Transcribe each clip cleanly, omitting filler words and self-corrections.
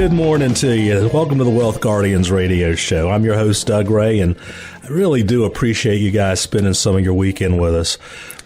Good morning to you. Welcome to the Wealth Guardians radio show. I'm your host, Doug Ray, and I really do appreciate you guys spending some of your weekend with us.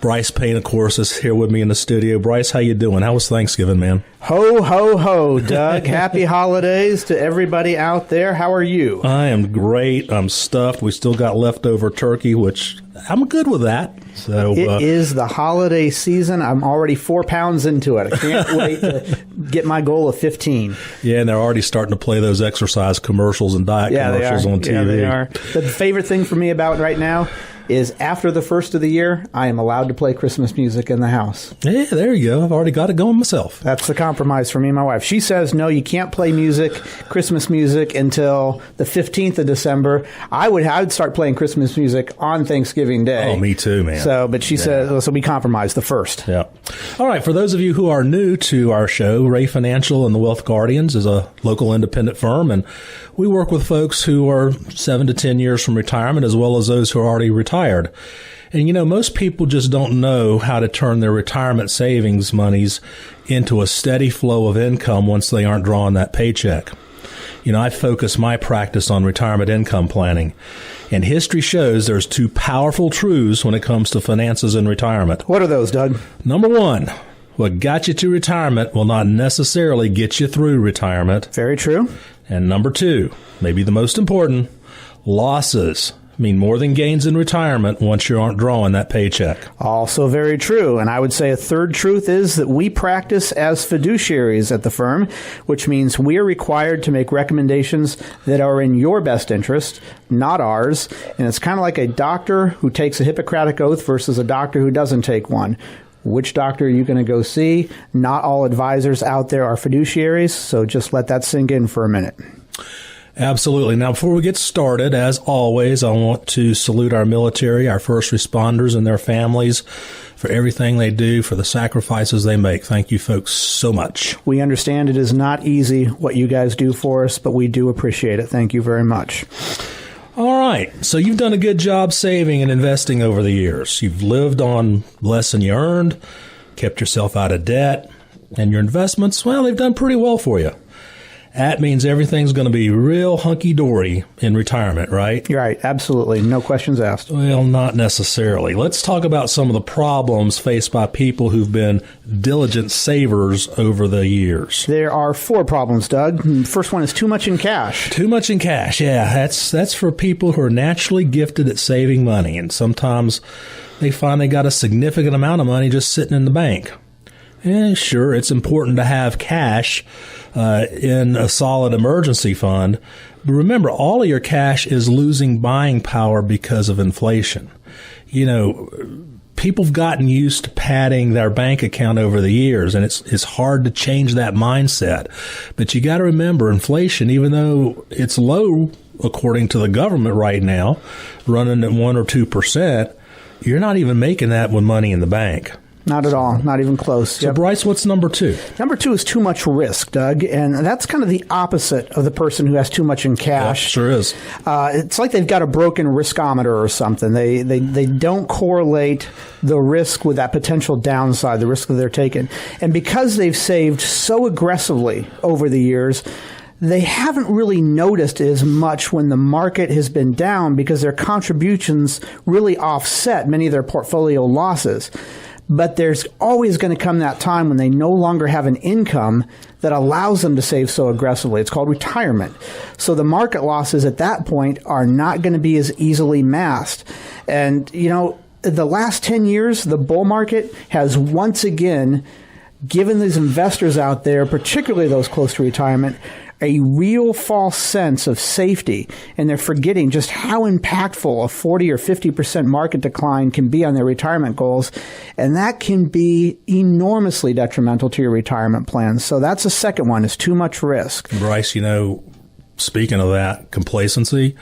Bryce Payne, of course, is here with me in the studio. Bryce, how you doing? How was Thanksgiving, man? Ho, ho, ho, Doug. Happy holidays to everybody out there. How are you? I am great. I'm stuffed. We still got leftover turkey, which I'm good with that. So it is the holiday season. I'm already 4 pounds into it. I can't wait to get my goal of 15. Yeah, and they're already starting to play those exercise commercials and diet commercials on TV. Yeah, they are. The favorite thing for me about it right now is after the first of the year, I am allowed to play Christmas music in the house. Yeah, there you go. I've already got it going myself. That's the compromise for me and my wife. She says, no, you can't play music, Christmas music, until the 15th of December. I would start playing Christmas music on Thanksgiving Day. Oh, me too, man. But she says, so we compromise the first. Yeah. All right. For those of you who are new to our show, Ray Financial and the Wealth Guardians is a local independent firm, and we work with folks who are 7 to 10 years from retirement, as well as those who are already retired. And, you know, most people just don't know how to turn their retirement savings monies into a steady flow of income once they aren't drawing that paycheck. You know, I focus my practice on retirement income planning, and history shows there's two powerful truths when it comes to finances in retirement. What are those, Doug? Number one, what got you to retirement will not necessarily get you through retirement. Very true. And number two, maybe the most important, losses mean more than gains in retirement once you aren't drawing that paycheck. Also very true. And I would say a third truth is that we practice as fiduciaries at the firm, which means we are required to make recommendations that are in your best interest, not ours. And it's kind of like a doctor who takes a Hippocratic oath versus a doctor who doesn't take one. Which doctor are you going to go see? Not all advisors out there are fiduciaries, so just let that sink in for a minute. Absolutely. Now, before we get started, as always, I want to salute our military, our first responders and their families for everything they do, for the sacrifices they make. Thank you, folks, so much. We understand it is not easy what you guys do for us, but we do appreciate it. Thank you very much. All right. So you've done a good job saving and investing over the years. You've lived on less than you earned, kept yourself out of debt, and your investments, well, they've done pretty well for you. That means everything's going to be real hunky-dory in retirement, right? You're right. Absolutely. No questions asked. Well, not necessarily. Let's talk about some of the problems faced by people who've been diligent savers over the years. There are 4 problems, Doug. First one is too much in cash. Too much in cash, yeah. That's for people who are naturally gifted at saving money, and sometimes they find they got a significant amount of money just sitting in the bank. And sure, it's important to have cash in a solid emergency fund. But remember, all of your cash is losing buying power because of inflation. You know, people have gotten used to padding their bank account over the years, and it's hard to change that mindset. But you got to remember, inflation, even though it's low according to the government right now, running at 1 or 2%, you're not even making that with money in the bank. Not at all. Not even close. So, Bryce, what's number 2? Number 2 is too much risk, Doug. And that's kind of the opposite of the person who has too much in cash. Yeah, sure is. It's like they've got a broken riskometer or something. They don't correlate the risk with that potential downside, the risk that they're taking. And because they've saved so aggressively over the years, they haven't really noticed as much when the market has been down because their contributions really offset many of their portfolio losses. But there's always going to come that time when they no longer have an income that allows them to save so aggressively. It's called retirement. So the market losses at that point are not going to be as easily masked. And, you know, the last 10 years, the bull market has once again given these investors out there, particularly those close to retirement, a real false sense of safety, and they're forgetting just how impactful a 40 or 50% market decline can be on their retirement goals, and that can be enormously detrimental to your retirement plans. So that's the second one, is too much risk. Bryce, you know, speaking of that, complacency,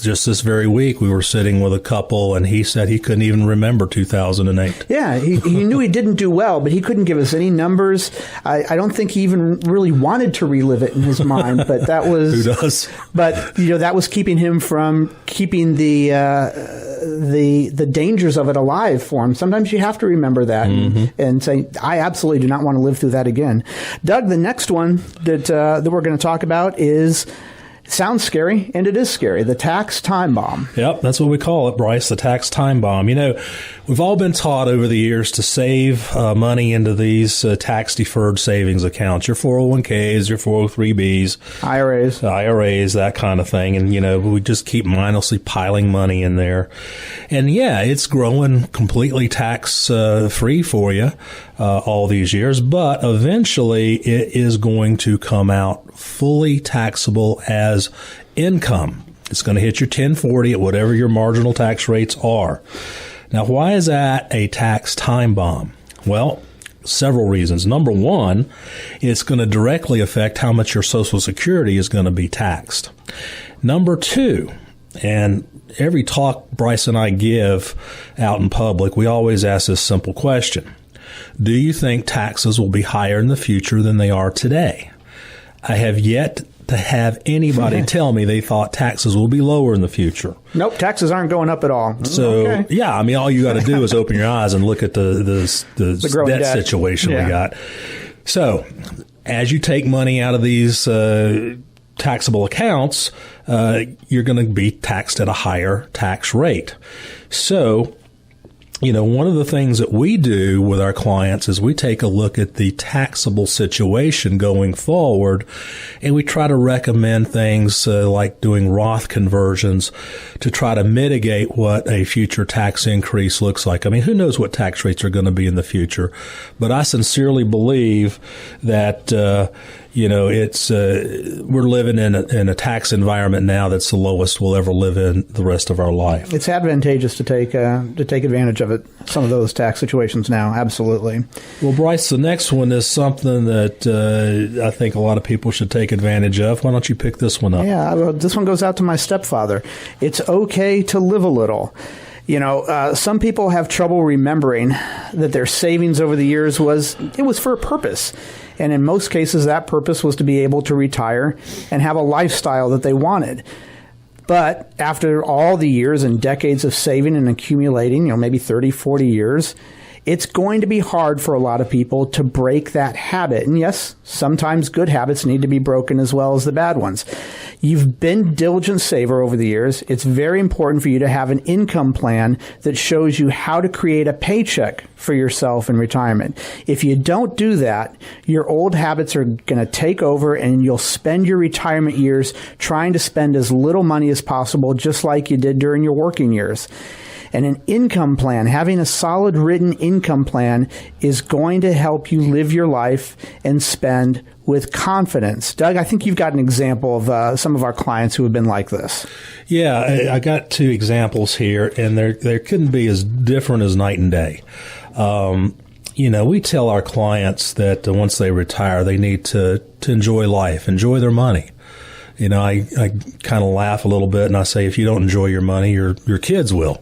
just this very week, we were sitting with a couple, and he said he couldn't even remember 2008. Yeah, he knew he didn't do well, but he couldn't give us any numbers. I don't think he even really wanted to relive it in his mind, but that was... Who does? But, that was keeping him from keeping the dangers of it alive for him. Sometimes you have to remember that and say, I absolutely do not want to live through that again. Doug, the next one that we're going to talk about is... Sounds scary, and it is scary. The tax time bomb. Yep, that's what we call it, Bryce, the tax time bomb. We've all been taught over the years to save money into these tax-deferred savings accounts, your 401ks, your 403bs. IRAs, that kind of thing. And, we just keep mindlessly piling money in there. And, yeah, it's growing completely tax-free for you all these years. But eventually it is going to come out fully taxable as income. It's going to hit your 1040 at whatever your marginal tax rates are. Now, why is that a tax time bomb? Well, several reasons. Number one, it's going to directly affect how much your Social Security is going to be taxed. Number two, and every talk Bryce and I give out in public, we always ask this simple question. Do you think taxes will be higher in the future than they are today? I have yet to have anybody tell me they thought taxes will be lower in the future. Nope, taxes aren't going up at all. So, yeah, all you got to do is open your eyes and look at the debt situation we got. So, as you take money out of these taxable accounts, you're going to be taxed at a higher tax rate. So, one of the things that we do with our clients is we take a look at the taxable situation going forward, and we try to recommend things like doing Roth conversions to try to mitigate what a future tax increase looks like. Who knows what tax rates are going to be in the future? But I sincerely believe that it's we're living in a tax environment now that's the lowest we'll ever live in the rest of our life. It's advantageous to take advantage of it. Some of those tax situations now, absolutely. Well, Bryce, the next one is something that I think a lot of people should take advantage of. Why don't you pick this one up? Yeah, well, this one goes out to my stepfather. It's okay to live a little. Some people have trouble remembering that their savings over the years was for a purpose. And in most cases, that purpose was to be able to retire and have a lifestyle that they wanted. But after all the years and decades of saving and accumulating, maybe 30, 40 years, it's going to be hard for a lot of people to break that habit. And yes, sometimes good habits need to be broken as well as the bad ones. You've been a diligent saver over the years. It's very important for you to have an income plan that shows you how to create a paycheck for yourself in retirement. If you don't do that, your old habits are going to take over, and you'll spend your retirement years trying to spend as little money as possible, just like you did during your working years. And an income plan, having a solid written income plan, is going to help you live your life and spend with confidence. Doug, I think you've got an example of some of our clients who have been like this. Yeah, I got two examples here, and they couldn't be as different as night and day. We tell our clients that once they retire, they need to enjoy life, enjoy their money. I kind of laugh a little bit and I say, if you don't enjoy your money, your kids will,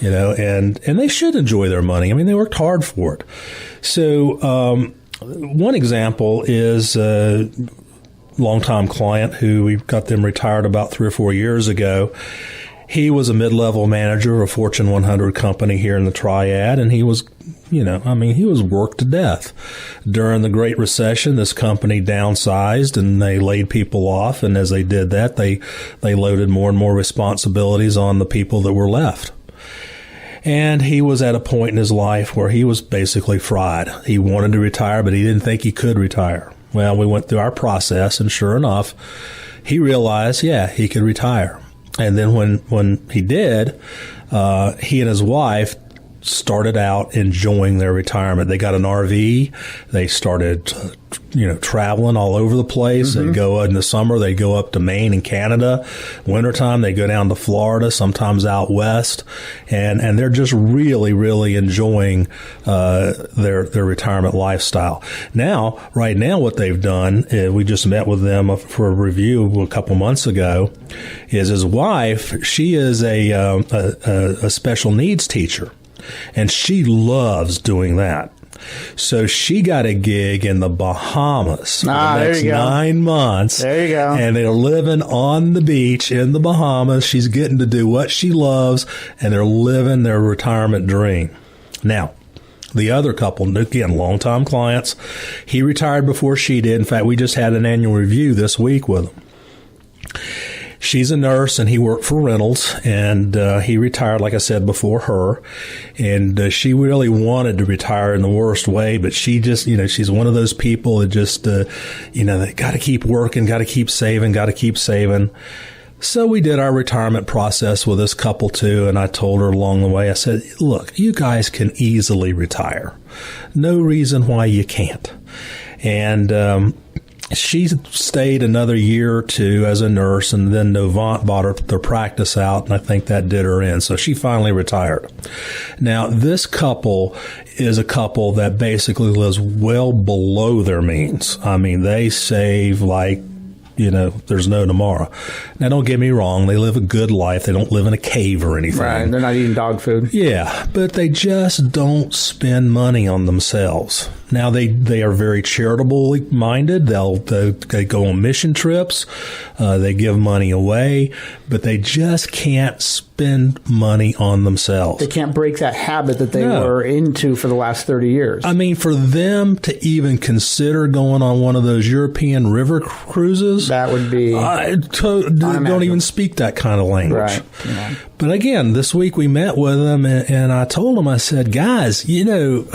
and they should enjoy their money. They worked hard for it. So, one example is a longtime client who we got them retired about 3 or 4 years ago. He was a mid-level manager of a Fortune 100 company here in the Triad, and he was, he was worked to death. During the Great Recession, this company downsized and they laid people off, and as they did that, they loaded more and more responsibilities on the people that were left. And he was at a point in his life where he was basically fried. He wanted to retire, but he didn't think he could retire. Well, we went through our process, and sure enough, he realized, he could retire. And then when he did, he and his wife started out enjoying their retirement. They got an RV. They started, traveling all over the place. They'd go in the summer. They'd go up to Maine and Canada. Wintertime, they go down to Florida, sometimes out west. And they're just really, really enjoying their retirement lifestyle. Right now, what they've done, we just met with them for a review a couple months ago, is his wife, she is a special needs teacher. And she loves doing that. So she got a gig in the Bahamas for the next 9 months. There you go. And they're living on the beach in the Bahamas. She's getting to do what she loves, and they're living their retirement dream. Now, the other couple, again, longtime clients, he retired before she did. In fact, we just had an annual review this week with him. She's a nurse, and he worked for Reynolds, and he retired, like I said, before her. And she really wanted to retire in the worst way, but she just, she's one of those people that just, they got to keep working, got to keep saving. So we did our retirement process with this couple, too, and I told her along the way, I said, look, you guys can easily retire. No reason why you can't. And she stayed another year or two as a nurse, and then Novant bought their practice out, and I think that did her in. So she finally retired. Now, this couple is a couple that basically lives well below their means. I mean, they save like, there's no tomorrow. Now, don't get me wrong. They live a good life. They don't live in a cave or anything. Right. They're not eating dog food. Yeah. But they just don't spend money on themselves. Now, they are very charitably minded. They go on mission trips. They give money away. But they just can't spend money on themselves. They can't break that habit that they were into for the last 30 years. I mean, for them to even consider going on one of those European river cruises, that would be don't even speak that kind of language. Right. Yeah. But again, this week we met with them, and I told them, I said, guys, you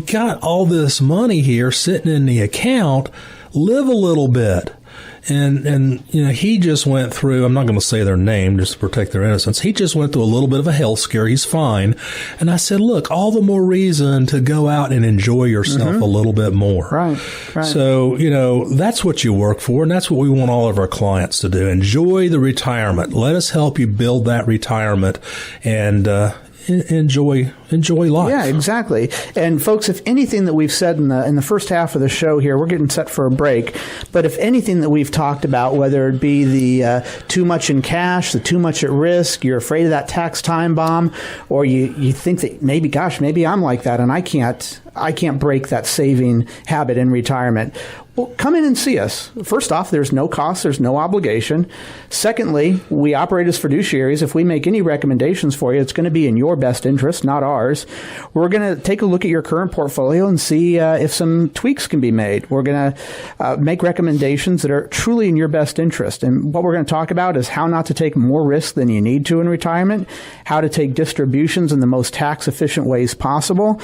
got all this money here sitting in the account. Live a little bit. And he just went through, I'm not going to say their name just to protect their innocence. He just went through a little bit of a health scare. He's fine. And I said, look, all the more reason to go out and enjoy yourself a little bit more. Right. So, that's what you work for. And that's what we want all of our clients to do. Enjoy the retirement. Let us help you build that retirement and, enjoy life. Yeah, exactly. And folks, if anything that we've said in the first half of the show here, we're getting set for a break, but if anything that we've talked about, whether it be the too much in cash, the too much at risk, you're afraid of that tax time bomb, or you think that maybe I'm like that and I can't break that saving habit in retirement. Well, come in and see us. First off, there's no cost, there's no obligation. Secondly, we operate as fiduciaries. If we make any recommendations for you, it's going to be in your best interest, not ours. We're going to take a look at your current portfolio and see if some tweaks can be made. We're going to make recommendations that are truly in your best interest. And what we're going to talk about is how not to take more risk than you need to in retirement, how to take distributions in the most tax-efficient ways possible,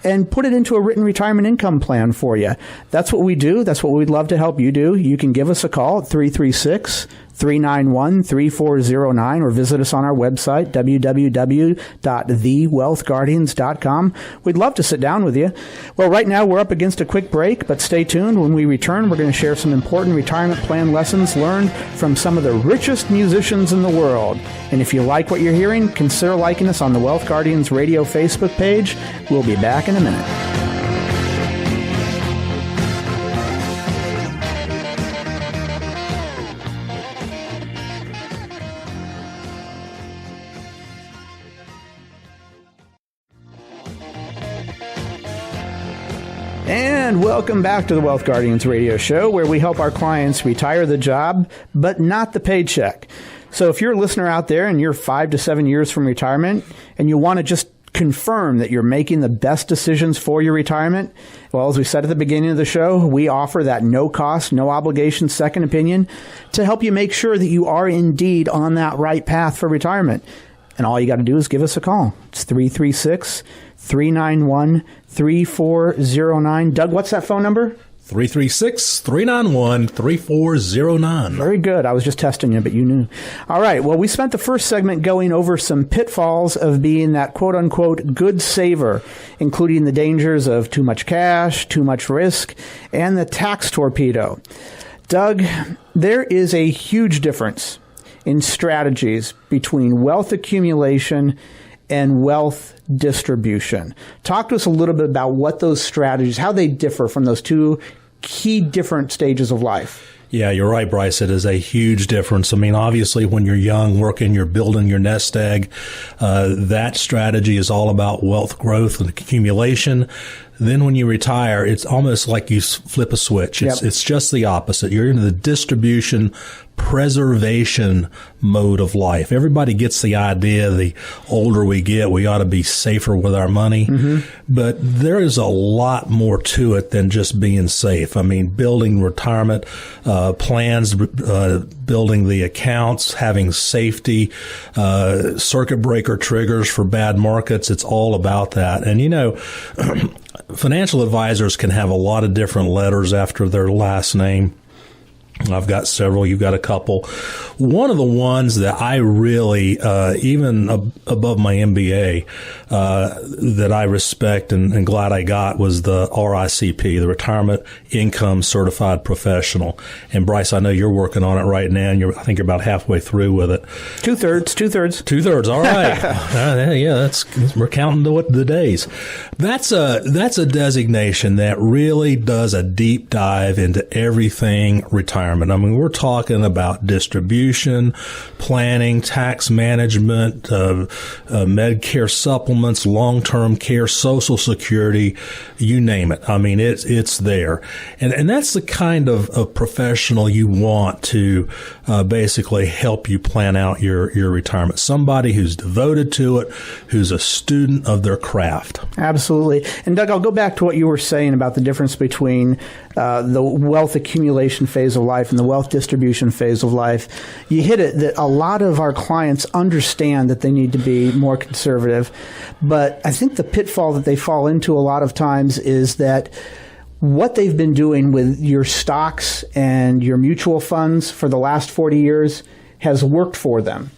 and put it into a written retirement income plan for you. That's what we do. That's what we'd love to help you do. You can give us a call at 336-391-3409 or visit us on our website, www.thewealthguardians.com. We'd love to sit down with you. Well, right now we're up against a quick break, but stay tuned. When we return, we're going to share some important retirement plan lessons learned from some of the richest musicians in the world. And if you like what you're hearing, consider liking us on the Wealth Guardians Radio Facebook page. We'll be back in a minute. And welcome back to the Wealth Guardians Radio Show, where we help our clients retire the job, but not the paycheck. So if you're a listener out there and you're 5 to 7 years from retirement and you want to just confirm that you're making the best decisions for your retirement, well, as we said at the beginning of the show, we offer that no cost, no obligation second opinion to help you make sure that you are indeed on that right path for retirement. And all you got to do is give us a call. It's 336-391-3409. Doug, what's that phone number? 336-391-3409. Very good. I was just testing you, but you knew. All right. Well, we spent the first segment going over some pitfalls of being that quote-unquote good saver, including the dangers of too much cash, too much risk, and the tax torpedo. Doug, there is a huge difference in strategies between wealth accumulation and wealth distribution. Talk to us a little bit about what those strategies, how they differ from those two key different stages of life. Yeah, you're right, Bryce. It is a huge difference. I mean, obviously, when you're young, working, you're building your nest egg. That strategy is all about wealth growth and accumulation. Then when you retire, it's almost like you flip a switch. It's just the opposite. You're in the distribution preservation mode of life. Everybody gets the idea the older we get, we ought to be safer with our money. But there is a lot more to it than just being safe. I mean, building retirement plans, building the accounts, having safety, circuit breaker triggers for bad markets. It's all about that. And, you know, financial advisors can have a lot of different letters after their last name. I've got several. You've got a couple. One of the ones that I really, even above my MBA, that I respect and glad I got was the RICP, the Retirement Income Certified Professional. And Bryce, I know you're working on it right now, and I think you're about halfway through with it. Two-thirds. All right. Yeah, we're counting the days. That's a designation that really does a deep dive into everything retirement. I mean, we're talking about distribution, planning, tax management, Medicare supplements, long-term care, Social Security, you name it. I mean, it's there. And that's the kind of professional you want to basically help you plan out your retirement. Somebody who's devoted to it, who's a student of their craft. Absolutely. And Doug, I'll go back to what you were saying about the difference between the wealth accumulation phase of life and the wealth distribution phase of life. You hit it that a lot of our clients understand that they need to be more conservative, but I think the pitfall that they fall into a lot of times is that what they've been doing with your stocks and your mutual funds for the last 40 years has worked for them.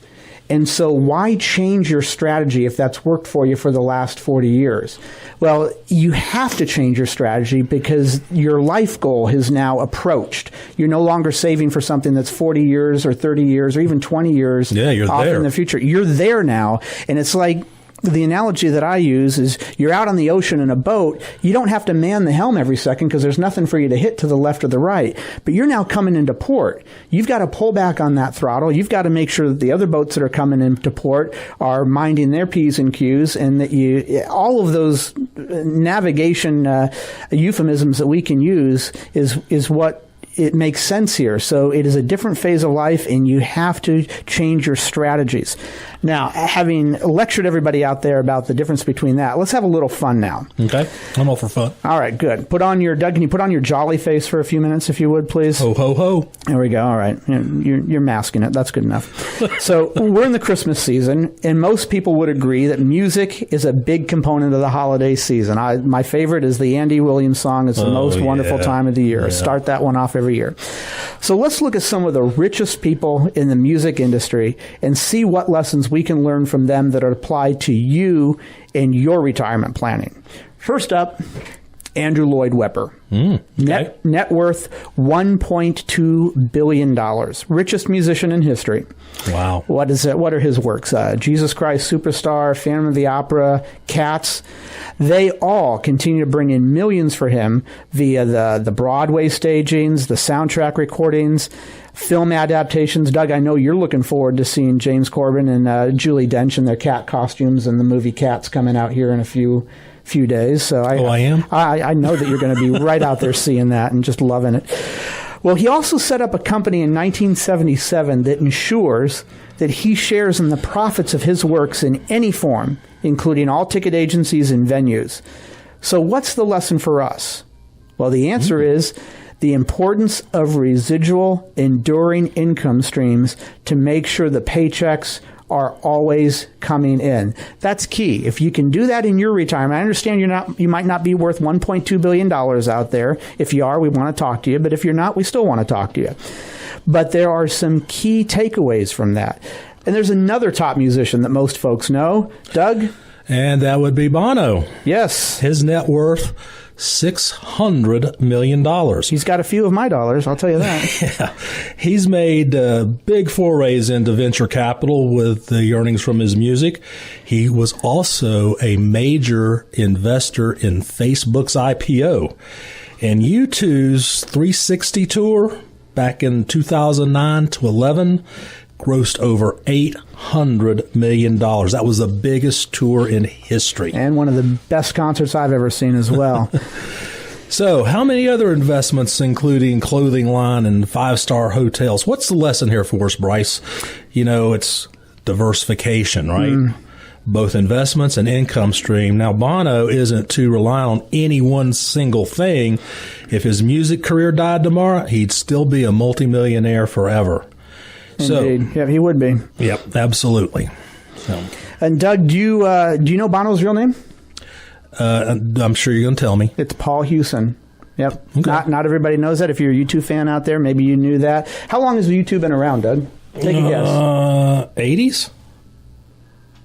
And so why change your strategy if that's worked for you for the last 40 years? Well, you have to change your strategy because your life goal has now approached. You're no longer saving for something that's 40 years or 30 years or even 20 years off in the future. You're there now. And it's like, the analogy that I use is you're out on the ocean in a boat. You don't have to man the helm every second because there's nothing for you to hit to the left or the right. But you're now coming into port. You've got to pull back on that throttle. You've got to make sure that the other boats that are coming into port are minding their P's and Q's, and that all of those navigation euphemisms that we can use is what it makes sense here. So it is a different phase of life, and you have to change your strategies. Now, having lectured everybody out there about the difference between that, let's have a little fun now. Okay. I'm all for fun. All right, good. Doug, can you put on your jolly face for a few minutes, if you would, please? Ho, ho, ho. There we go. All right. You're masking it. That's good enough. So we're in the Christmas season, and most people would agree that music is a big component of the holiday season. My favorite is the Andy Williams song. It's the most wonderful time of the year. Yeah. Start that one off every year. So let's look at some of the richest people in the music industry and see what lessons we can learn from them that are applied to you in your retirement planning. First up, Andrew Lloyd Webber. Okay. Net worth $1.2 billion. Richest musician in history. Wow. What are his works? Jesus Christ Superstar, Phantom of the Opera, Cats. They all continue to bring in millions for him via the Broadway stagings, the soundtrack recordings, film adaptations. Doug, I know you're looking forward to seeing James Corbin and Judi Dench in their cat costumes in the movie Cats coming out here in a few days. So I am? I know that you're going to be right out there seeing that and just loving it. Well, he also set up a company in 1977 that ensures that he shares in the profits of his works in any form, including all ticket agencies and venues. So what's the lesson for us? Well, the answer is the importance of residual, enduring income streams to make sure the paychecks are always coming in. That's key. If you can do that in your retirement, I understand you might not be worth $1.2 billion out there. If you are, we want to talk to you. But if you're not, we still want to talk to you. But there are some key takeaways from that. And there's another top musician that most folks know, Doug. And that would be Bono. Yes. His net worth, $600 million. He's got a few of my dollars, I'll tell you that. Yeah. He's made big forays into venture capital with the earnings from his music. He was also a major investor in Facebook's IPO. And U2's 360 tour back in 2009 to 11 grossed over $800 million. That was the biggest tour in history. And one of the best concerts I've ever seen as well. So, how many other investments, including clothing line and five-star hotels? What's the lesson here for us, Bryce? You know, it's diversification, right? Both investments and income stream. Now, Bono isn't too reliant on any one single thing. If his music career died tomorrow, he'd still be a multimillionaire forever. Indeed. Yeah, he would be. Yep, absolutely. So. And Doug, do you know Bono's real name? I'm sure you're going to tell me. It's Paul Hewson. Yep. Okay. Not everybody knows that. If you're a U2 fan out there, maybe you knew that. How long has U2 been around, Doug? Take a guess. 80s?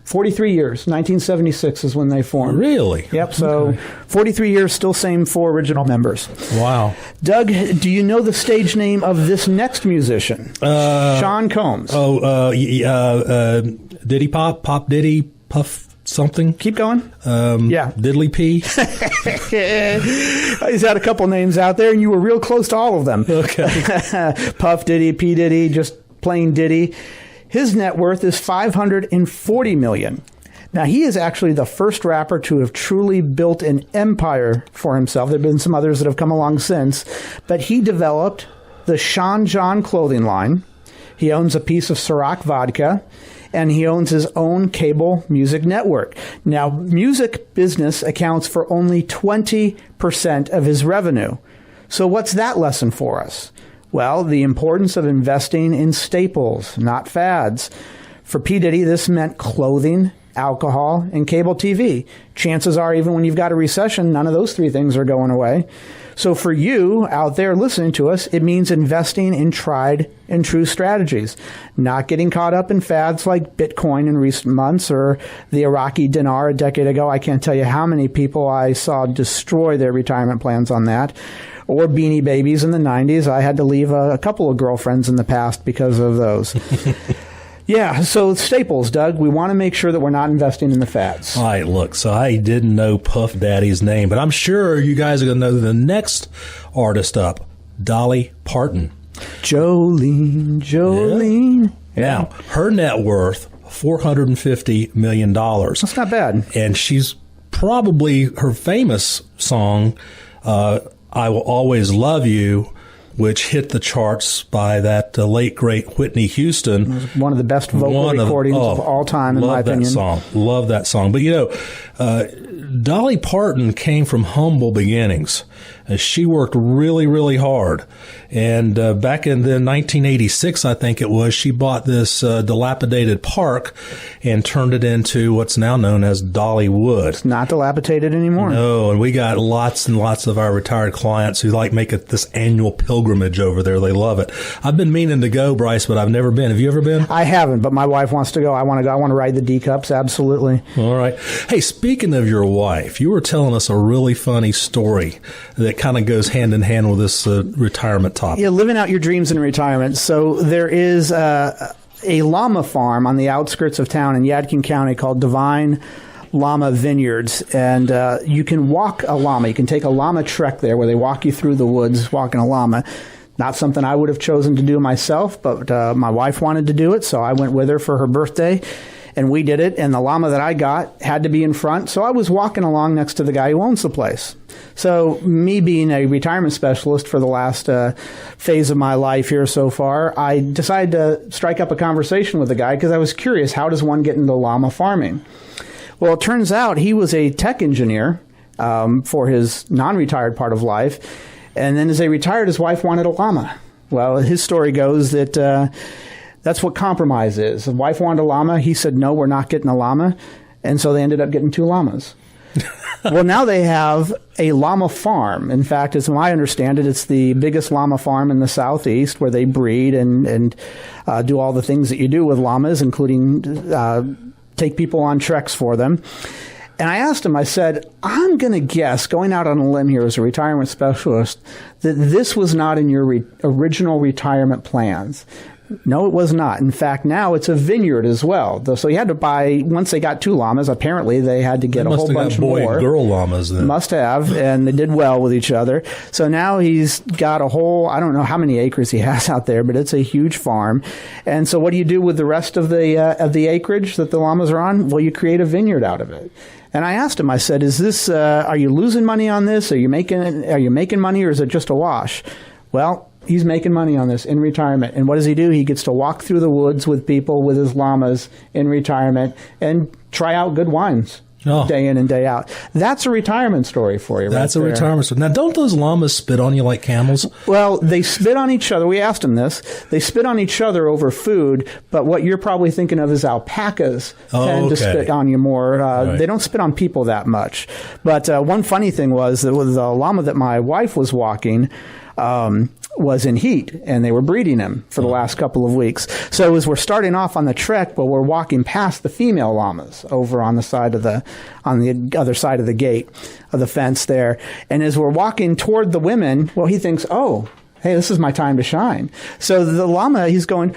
43 years. 1976 is when they formed. Really? Yep. So 43 years, still same four original members. Wow. Doug, do you know the stage name of this next musician? Sean Combs. Diddy Pop Diddy Puff something. Keep going. Yeah. Diddly P. He's had a couple names out there, and you were real close to all of them. Okay. Puff Diddy, P Diddy, just plain Diddy. His net worth is $540 million. Now, he is actually the first rapper to have truly built an empire for himself. There have been some others that have come along since, but he developed the Sean John clothing line. He owns a piece of Ciroc vodka, and he owns his own cable music network. Now, music business accounts for only 20% of his revenue. So what's that lesson for us? Well, the importance of investing in staples, not fads. For P. Diddy, this meant clothing, alcohol, and cable TV. Chances are, even when you've got a recession, none of those three things are going away. So for you out there listening to us, it means investing in tried and true strategies, not getting caught up in fads like Bitcoin in recent months or the Iraqi dinar a decade ago. I can't tell you how many people I saw destroy their retirement plans on that. Or Beanie Babies in the 90s. I had to leave a couple of girlfriends in the past because of those. Yeah, so staples, Doug. We want to make sure that we're not investing in the fads. All right, look, so I didn't know Puff Daddy's name, but I'm sure you guys are going to know the next artist up, Dolly Parton. Jolene. Yeah. Now, her net worth, $450 million. That's not bad. And she's probably her famous song, I Will Always Love You, which hit the charts by that late, great Whitney Houston. It was one of the best vocal recordings of all time, in my opinion. Love that song. But, you know, Dolly Parton came from humble beginnings. She worked really, really hard. And back in 1986, I think it was, she bought this dilapidated park and turned it into what's now known as Dollywood. It's not dilapidated anymore. No, and we got lots and lots of our retired clients who like make it this annual pilgrimage over there. They love it. I've been meaning to go, Bryce, but I've never been. Have you ever been? I haven't, but my wife wants to go. I want to go. I want to ride the D cups. Absolutely. All right. Hey, speaking of your wife, you were telling us a really funny story that kind of goes hand in hand with this retirement topic. Yeah, living out your dreams in retirement. So there is a llama farm on the outskirts of town in Yadkin County called Divine Llama Vineyards, and you can walk a llama. You can take a llama trek there where they walk you through the woods walking a llama. Not something I would have chosen to do myself, but my wife wanted to do it, so I went with her for her birthday. And we did it, and the llama that I got had to be in front, so I was walking along next to the guy who owns the place. So me being a retirement specialist for the last phase of my life here so far, I decided to strike up a conversation with the guy because I was curious, how does one get into llama farming? Well, it turns out he was a tech engineer for his non-retired part of life, and then as he retired, his wife wanted a llama. Well, his story goes that That's what compromise is. The wife wanted a llama. He said, no, we're not getting a llama. And so they ended up getting 2 llamas. Well, now they have a llama farm. In fact, as I understand it, it's the biggest llama farm in the Southeast, where they breed and do all the things that you do with llamas, including take people on treks for them. And I asked him, I said, I'm going to guess, going out on a limb here as a retirement specialist, that this was not in your original retirement plans. No, it was not. In fact, now it's a vineyard as well. So you had to buy, once they got 2 llamas, apparently they had to get a whole bunch more. Boy and girl llamas then. Must have, and they did well with each other. So now he's got a whole, I don't know how many acres he has out there, but it's a huge farm. And so what do you do with the rest of the acreage that the llamas are on? Well, you create a vineyard out of it. And I asked him, I said, is this, are you losing money on this? Are you making money, or is it just a wash? Well, he's making money on this in retirement. And what does he do? He gets to walk through the woods with people, with his llamas in retirement, and try out good wines day in and day out. That's a retirement story for you. That's a retirement story. Now, don't those llamas spit on you like camels? Well, they spit on each other. We asked him this. They spit on each other over food, but what you're probably thinking of is alpacas tend to spit on you more. Right. They don't spit on people that much. But one funny thing was that with the llama that my wife was walking, was in heat, and they were breeding him for the last couple of weeks. So as we're starting off on the trek, but we're walking past the female llamas over on the other side of the gate of the fence there. And as we're walking toward the women, well, he thinks, oh, hey, this is my time to shine. So the llama, he's going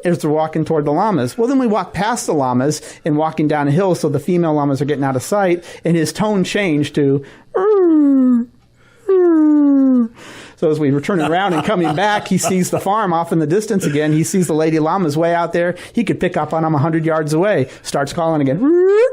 as they're walking toward the llamas. Well, then we walk past the llamas and walking down a hill, so the female llamas are getting out of sight, and his tone changed to So as we were turning around and coming back, he sees the farm off in the distance again. He sees the lady llamas way out there. He could pick up on them 100 yards away. Starts calling again.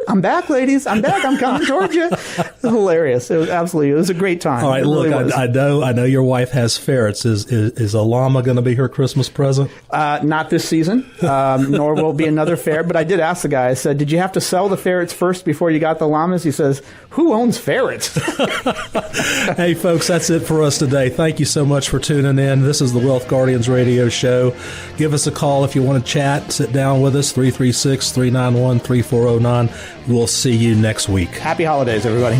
I'm back, ladies. I'm back. I'm coming towards you. It was hilarious. It was a great time. All right, look, I know your wife has ferrets. Is a llama going to be her Christmas present? Not this season, nor will be another ferret. But I did ask the guy. I said, did you have to sell the ferrets first before you got the llamas? He says, who owns ferrets? Hey, folks, that's it for us today. Thank you so much for tuning in. This is the Wealth Guardians radio show. Give us a call if you want to chat. Sit down with us, 336-391-3409. We'll see you next week. Happy holidays, everybody.